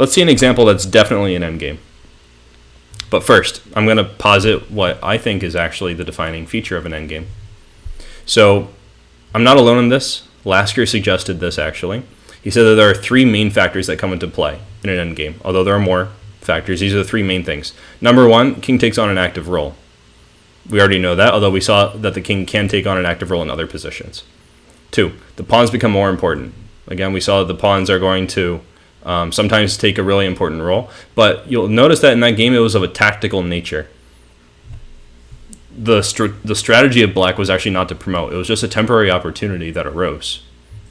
let's see an example that's definitely an endgame. But first, I'm going to posit what I think is actually the defining feature of an endgame. So, I'm not alone in this. Lasker suggested this, actually. He said that there are three main factors that come into play in an endgame. Although there are more factors, these are the three main things. Number one, king takes on an active role. We already know that, although we saw that the king can take on an active role in other positions. Two, the pawns become more important. Again, we saw that the pawns are going to sometimes take a really important role, but you'll notice that in that game it was of a tactical nature. The strategy of black was actually not to promote. It was just a temporary opportunity that arose.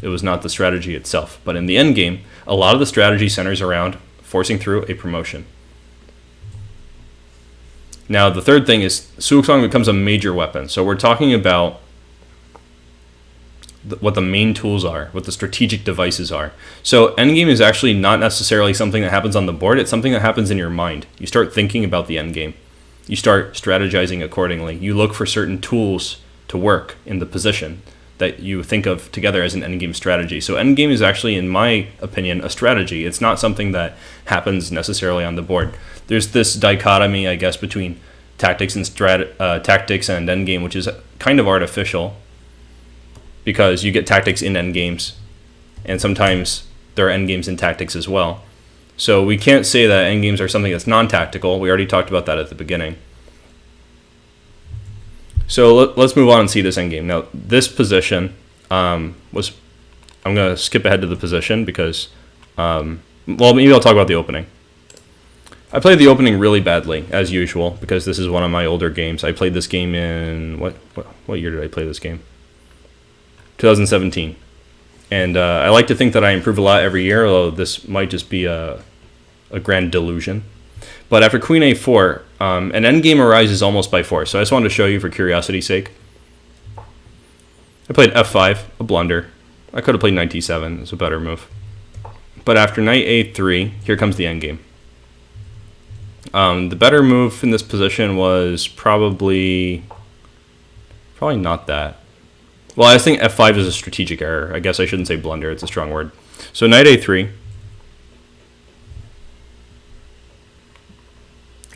It was not the strategy itself. But in the end game, a lot of the strategy centers around forcing through a promotion. Now, the third thing is Suksong becomes a major weapon. So we're talking about what the main tools are, what the strategic devices are. So endgame is actually not necessarily something that happens on the board. It's something that happens in your mind. You start thinking about the endgame. You start strategizing accordingly. You look for certain tools to work in the position that you think of together as an endgame strategy. So endgame is actually, in my opinion, a strategy. It's not something that happens necessarily on the board. There's this dichotomy, I guess, between tactics and endgame, which is kind of artificial, because you get tactics in endgames, and sometimes there are endgames in tactics as well. So we can't say that endgames are something that's non-tactical. We already talked about that at the beginning. So let's move on and see this endgame. Now, this position was... I'm going to skip ahead to the position because... well, maybe I'll talk about the opening. I played the opening really badly, as usual, because this is one of my older games. I played this game in... What year did I play this game? 2017. And I like to think that I improve a lot every year, although this might just be a grand delusion. But after queen a4, an endgame arises almost by force. So I just wanted to show you for curiosity's sake. I played f5, a blunder. I could have played knight d7. It's a better move. But after knight a3, here comes the endgame. The better move in this position was probably not that. Well, I think f5 is a strategic error. I guess I shouldn't say blunder. It's a strong word. So knight a3.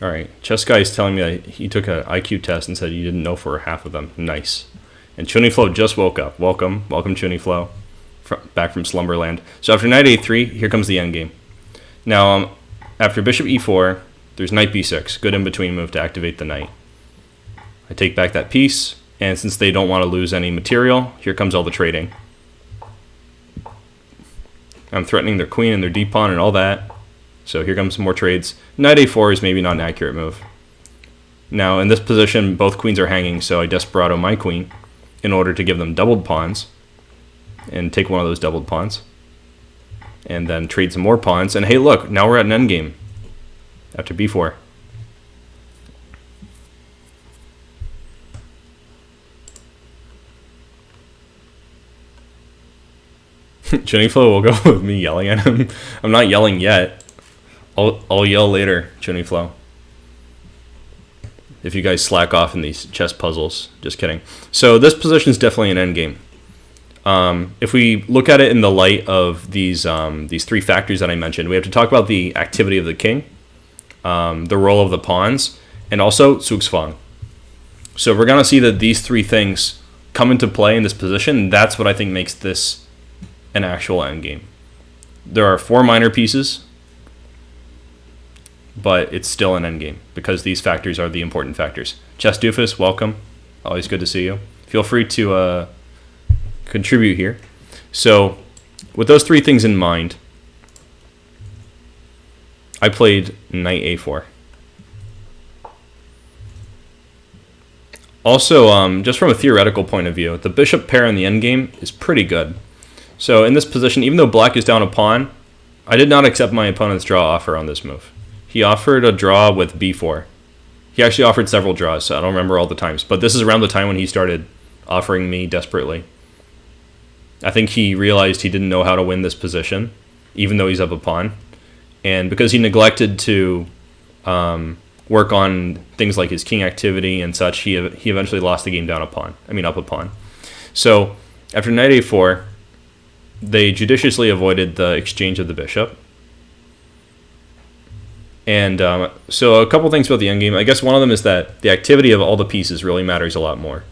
All right. Chess guy is telling me that he took an IQ test and said you didn't know for half of them. Nice. And Chuniflo just woke up. Welcome, Chuniflo, back from slumberland. So after knight a3, here comes the endgame. Now, after bishop e4, there's knight b6. Good in-between move to activate the knight. I take back that piece. And since they don't want to lose any material, here comes all the trading. I'm threatening their queen and their d-pawn and all that. So here comes some more trades. Knight a4 is maybe not an accurate move. Now, in this position, both queens are hanging, so I desperado my queen in order to give them doubled pawns and take one of those doubled pawns. And then trade some more pawns. And hey, look, now we're at an endgame after b4. Chuniflo will go with me yelling at him. I'm not yelling yet. I'll yell later, Chuniflo. If you guys slack off in these chess puzzles. Just kidding. So this position is definitely an endgame. If we look at it in the light of these three factors that I mentioned, we have to talk about the activity of the king, the role of the pawns, and also Suksfang. So we're going to see that these three things come into play in this position. That's what I think makes this an actual endgame. There are 4 minor pieces, but it's still an endgame because these factors are the important factors. Chess Doofus, welcome. Always good to see you. Feel free to contribute here. So, with those 3 things in mind, I played knight a4. Also, just from a theoretical point of view, the bishop pair in the endgame is pretty good. So in this position, even though black is down a pawn, I did not accept my opponent's draw offer on this move. He offered a draw with b4. He actually offered several draws, so I don't remember all the times. But this is around the time when he started offering me desperately. I think he realized he didn't know how to win this position, even though he's up a pawn. And because he neglected to work on things like his king activity and such, he eventually lost the game down a pawn. Up a pawn. So after knight a4, they judiciously avoided the exchange of the bishop. And so a couple things about the endgame. I guess one of them is that the activity of all the pieces really matters a lot more.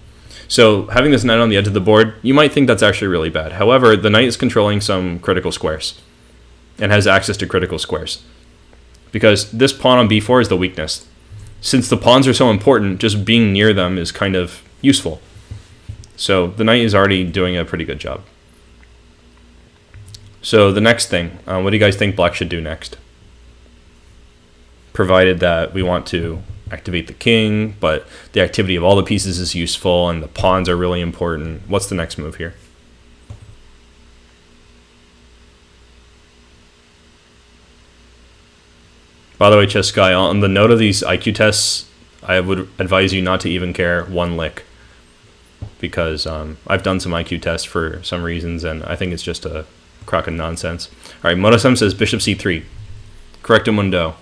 So having this knight on the edge of the board, you might think that's actually really bad. However, the knight is controlling some critical squares and has access to critical squares. Because this pawn on b4 is the weakness. Since the pawns are so important, just being near them is kind of useful. So the knight is already doing a pretty good job. So the next thing, what do you guys think black should do next? Provided that we want to activate the king, but the activity of all the pieces is useful and the pawns are really important. What's the next move here? By the way, Chess Guy, on the note of these IQ tests, I would advise you not to even care one lick. Because I've done some IQ tests for some reasons, and I think it's just a crock of nonsense. All right, Modosem says bishop c3. Correctamundo.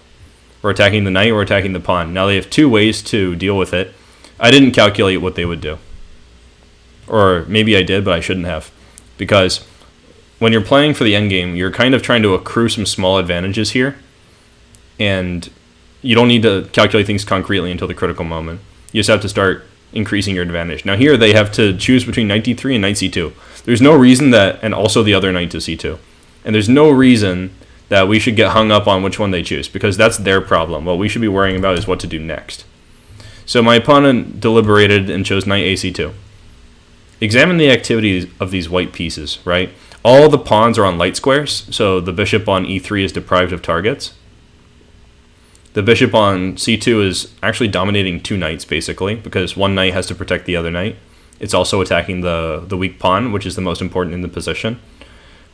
We're attacking the knight, we're attacking the pawn. Now they have two ways to deal with it. I didn't calculate what they would do. Or maybe I did, but I shouldn't have. Because when you're playing for the endgame, you're kind of trying to accrue some small advantages here. And you don't need to calculate things concretely until the critical moment. You just have to start increasing your advantage. Now here they have to choose between knight d3 and knight c2. There's no reason that, and also the other knight to c2. And there's no reason that we should get hung up on which one they choose, because that's their problem. What we should be worrying about is what to do next. So my opponent deliberated and chose knight ac2. Examine the activities of these white pieces, right? All the pawns are on light squares, so the bishop on e3 is deprived of targets. The bishop on c2 is actually dominating two knights, basically, because one knight has to protect the other knight. It's also attacking the weak pawn, which is the most important in the position.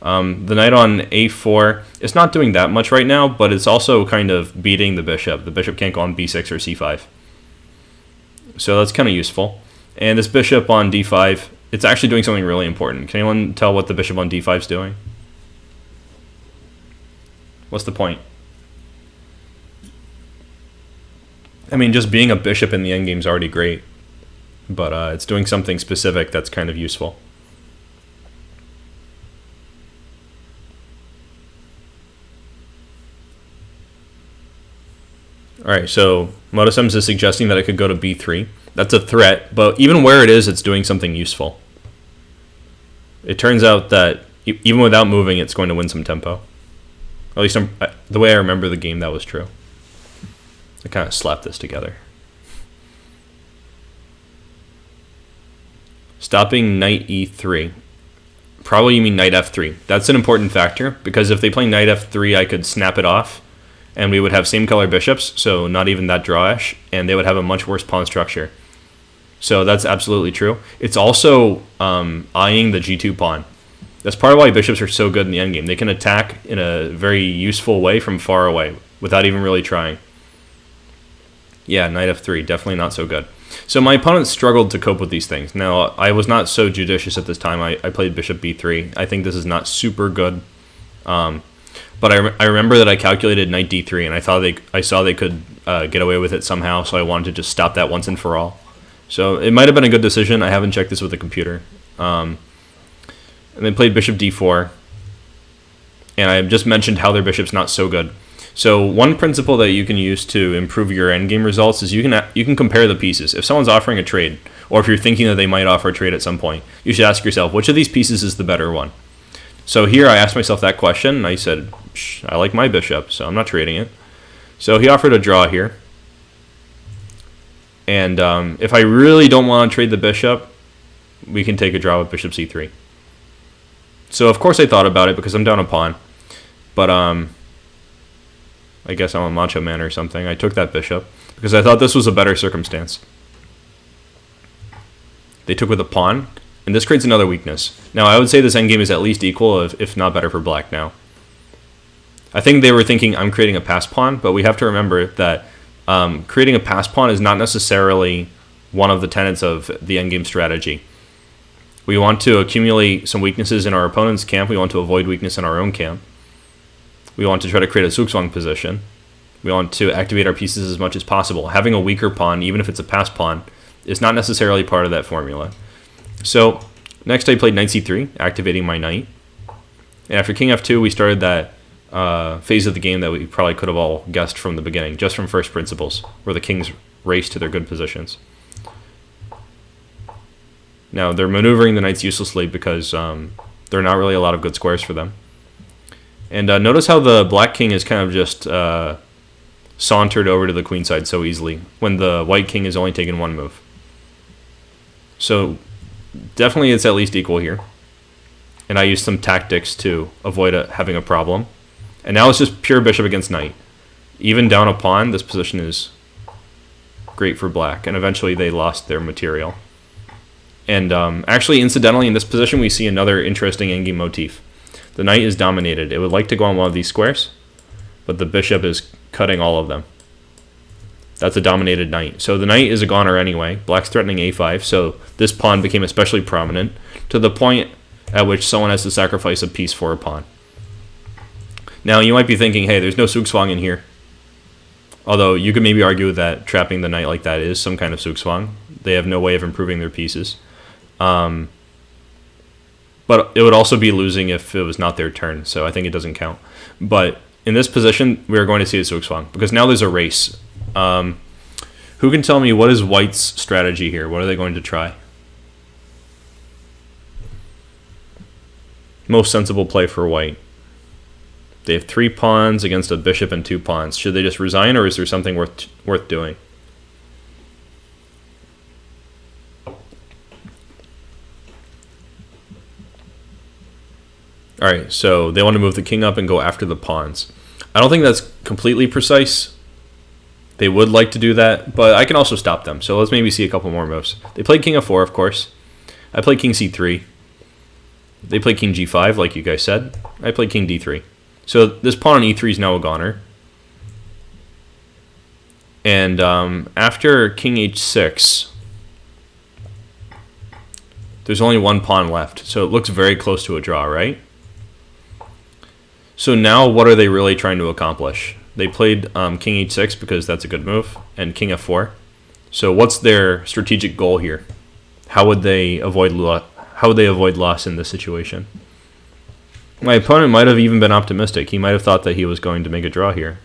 The knight on a4 is not doing that much right now, but it's also kind of beating the bishop. The bishop can't go on b6 or c5. So that's kind of useful. And this bishop on d5, it's actually doing something really important. Can anyone tell what the bishop on d5 is doing? What's the point? I mean, just being a bishop in the endgame is already great, but it's doing something specific that's kind of useful. Alright, so Motosems is suggesting that I could go to b3. That's a threat, but even where it is, it's doing something useful. It turns out that even without moving, it's going to win some tempo. At least the way I remember the game, that was true. I kind of slapped this together. Stopping knight e3. Probably you mean knight f3. That's an important factor, because if they play knight f3, I could snap it off, and we would have same color bishops, so not even that drawish, and they would have a much worse pawn structure. So that's absolutely true. It's also eyeing the g2 pawn. That's part of why bishops are so good in the endgame. They can attack in a very useful way from far away, without even really trying. Yeah, knight f3, definitely not so good. So my opponent struggled to cope with these things. Now, I was not so judicious at this time. I played bishop b3. I think this is not super good. But I remember that I calculated knight d3, and I saw they could get away with it somehow, so I wanted to just stop that once and for all. So it might have been a good decision. I haven't checked this with the computer. And then played bishop d4. And I just mentioned how their bishop's not so good. So one principle that you can use to improve your endgame results is you can compare the pieces. If someone's offering a trade, or if you're thinking that they might offer a trade at some point, you should ask yourself, which of these pieces is the better one? So here I asked myself that question, and I said, I like my bishop, so I'm not trading it. So he offered a draw here. And if I really don't want to trade the bishop, we can take a draw with bishop c3. So of course I thought about it because I'm down a pawn. But I guess I'm a macho man or something. I took that bishop because I thought this was a better circumstance. They took with a pawn, and this creates another weakness. Now, I would say this endgame is at least equal, if not better for black now. I think they were thinking I'm creating a pass pawn, but we have to remember that creating a pass pawn is not necessarily one of the tenets of the endgame strategy. We want to accumulate some weaknesses in our opponent's camp. We want to avoid weakness in our own camp. We want to try to create a zugzwang position. We want to activate our pieces as much as possible. Having a weaker pawn, even if it's a pass pawn, is not necessarily part of that formula. So next I played knight c3, activating my knight. And after king f2, we started that phase of the game that we probably could have all guessed from the beginning, just from first principles, where the kings race to their good positions. Now, they're maneuvering the knights uselessly because there are not really a lot of good squares for them. And notice how the black king is kind of just sauntered over to the queen side so easily, when the white king has only taken one move. So, definitely it's at least equal here. And I used some tactics to avoid having a problem. And now it's just pure bishop against knight. Even down a pawn, this position is great for black. And eventually they lost their material. And actually, incidentally, in this position, we see another interesting endgame motif. The knight is dominated. It would like to go on one of these squares, but the bishop is cutting all of them. That's a dominated knight. So the knight is a goner anyway. Black's threatening a5, so this pawn became especially prominent, to the point at which someone has to sacrifice a piece for a pawn. Now, you might be thinking, hey, there's no Zugzwang in here. Although, you could maybe argue that trapping the knight like that is some kind of Zugzwang. They have no way of improving their pieces. But it would also be losing if it was not their turn, so I think it doesn't count. But in this position, we are going to see a Zugzwang, because now there's a race. Who can tell me what is white's strategy here? What are they going to try? Most sensible play for white. They have 3 pawns against a bishop and 2 pawns. Should they just resign, or is there something worth doing? Alright, so they want to move the king up and go after the pawns. I don't think that's completely precise. They would like to do that, but I can also stop them. So let's maybe see a couple more moves. They played king f4, of course. I played king c3. They played king g5, like you guys said. I played king d3. So this pawn on e3 is now a goner. And after king h6, there's only one pawn left. So it looks very close to a draw, right? So now what are they really trying to accomplish? They played king h6 because that's a good move, and king f4. So what's their strategic goal here? How would they avoid loss in this situation? My opponent might have even been optimistic. He might have thought that he was going to make a draw here,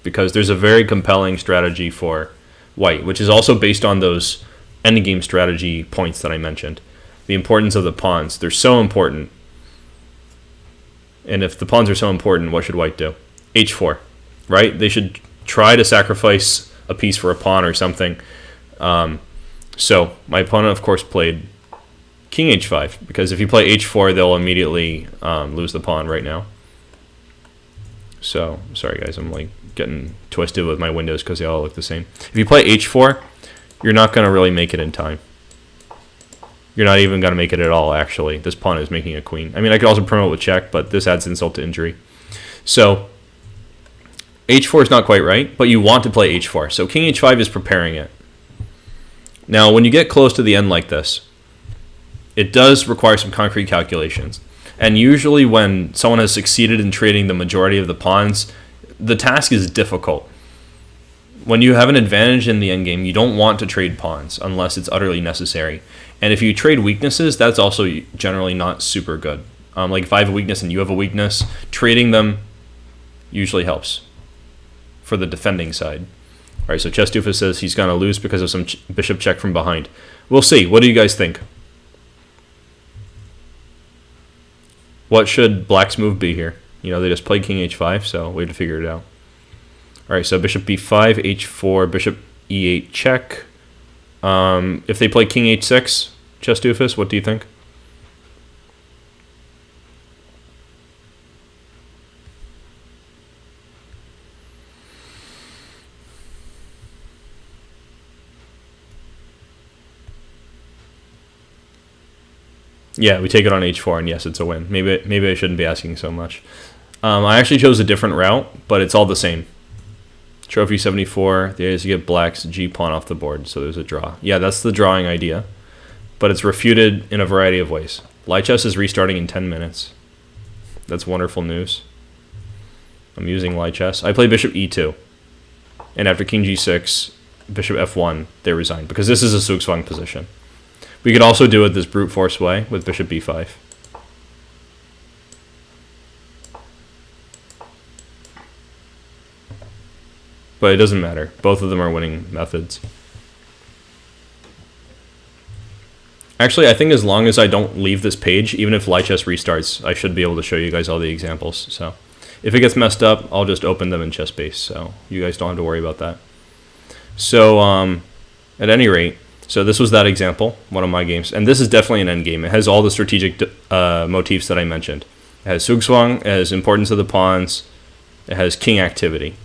because there's a very compelling strategy for white, which is also based on those endgame strategy points that I mentioned. The importance of the pawns. They're so important. And if the pawns are so important, what should white do? h4, right? They should try to sacrifice a piece for a pawn or something. So my opponent, of course, played king h5, because if you play h4, they'll immediately lose the pawn right now. So, sorry guys, I'm like getting twisted with my windows because they all look the same. If you play h4, you're not going to really make it in time. You're not even going to make it at all, actually. This pawn is making a queen. I mean, I could also promote with check, but this adds insult to injury. So, h4 is not quite right, but you want to play h4. So king h5 is preparing it. Now, when you get close to the end like this, it does require some concrete calculations. And usually when someone has succeeded in trading the majority of the pawns, the task is difficult. When you have an advantage in the endgame, you don't want to trade pawns unless it's utterly necessary. And if you trade weaknesses, that's also generally not super good. Like if I have a weakness and you have a weakness, trading them usually helps for the defending side. All right, so Chestufa says he's going to lose because of some bishop check from behind. We'll see. What do you guys think? What should black's move be here? You know, they just played king h5, so we have to figure it out. All right, so bishop b5, h4, bishop e8 check. If they play king h6, Chestufus, what do you think? Yeah, we take it on h4, and yes, it's a win. Maybe I shouldn't be asking so much. I actually chose a different route, but it's all the same. Trophy 74, the idea is to get black's g-pawn off the board, so there's a draw. Yeah, that's the drawing idea, but it's refuted in a variety of ways. Lichess is restarting in 10 minutes. That's wonderful news. I'm using Lichess. I play bishop e2, and after king g6, bishop f1, they resign, because this is a Zugzwang position. We could also do it this brute force way with bishop b5. but it doesn't matter. Both of them are winning methods. Actually, I think as long as I don't leave this page, even if Lichess restarts, I should be able to show you guys all the examples. So if it gets messed up, I'll just open them in ChessBase, so you guys don't have to worry about that. So at any rate, so this was that example, one of my games, and this is definitely an endgame. It has all the strategic motifs that I mentioned. It has Zugzwang, it has importance of the pawns, it has king activity.